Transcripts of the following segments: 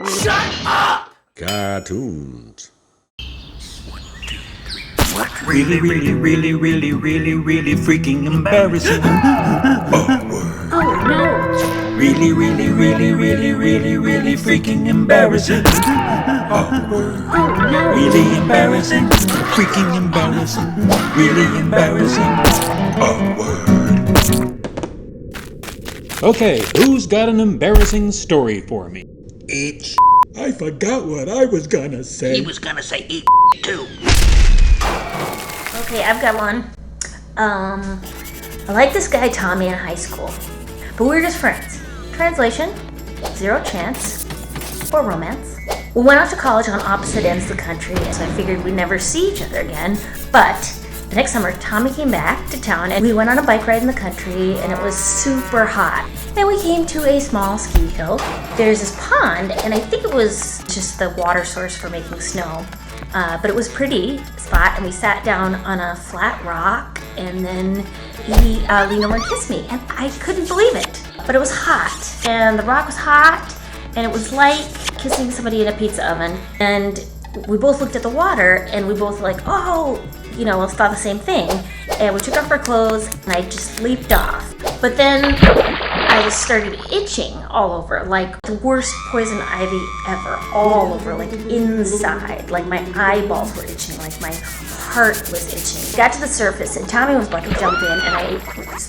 Shut up! Cartoons. Really freaking embarrassing. Oh no! Really freaking embarrassing. Oh no! Really embarrassing. Freaking embarrassing. Really embarrassing. Okay, who's got an embarrassing story for me? Eat. I forgot what I was gonna say. He was gonna say eat too. Okay, I've got one. I like this guy Tommy in high school, but we were just friends. Translation, zero chance for romance. We went off to college on opposite ends of the country, so I figured we'd never see each other again. But the next summer, Tommy came back to town and we went on a bike ride in the country and it was super hot. Then we came to a small ski hill. There's this pond and I think it was just the water source for making snow. But it was pretty spot and we sat down on a flat rock and then he leaned over and kissed me and I couldn't believe it. But it was hot and the rock was hot and it was like kissing somebody in a pizza oven. And we both looked at the water and we both were like, oh, you know, thought the same thing. And we took off our clothes and I just leaped off. But then I just started itching all over, like the worst poison ivy ever, all over, like inside. Like my eyeballs were itching, like my heart was itching. Got to the surface and Tommy was about to jump in and I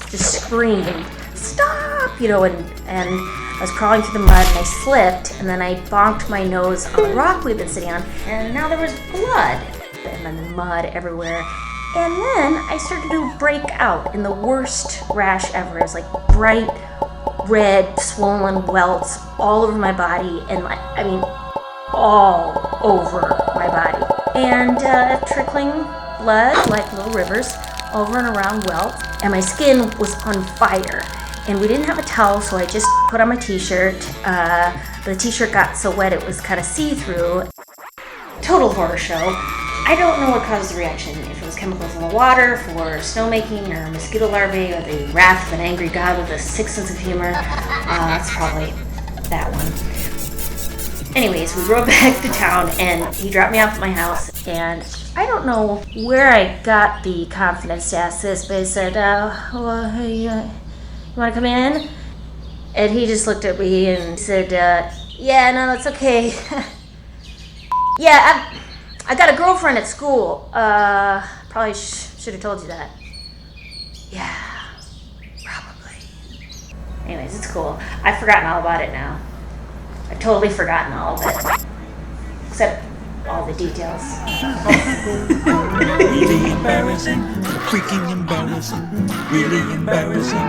just screamed, stop, you know, and I was crawling through the mud and I slipped and then I bonked my nose on the rock we'd been sitting on and now there was blood and then mud everywhere. And then I started to break out in the worst rash ever. It was like bright red swollen welts all over my body and like, I mean, all over my body. And trickling blood like little rivers over and around welts. And my skin was on fire. And we didn't have a towel, so I just put on my t-shirt. The t-shirt got so wet it was kind of see-through. Total horror show. I don't know what caused the reaction, if it was chemicals in the water for snowmaking or mosquito larvae or the wrath of an angry god with a sick sense of humor. It's probably that one. Anyways, we rode back to town and he dropped me off at my house and I don't know where I got the confidence to ask this, but he said, well, hey, you want to come in? And he just looked at me and said, yeah, no, that's okay. Yeah, I got a girlfriend at school. Probably should have told you that. Yeah, probably. Anyways, it's cool. I've forgotten all about it now. I've totally forgotten all of it. Except all the details. Really embarrassing. Freaking embarrassing. Really embarrassing.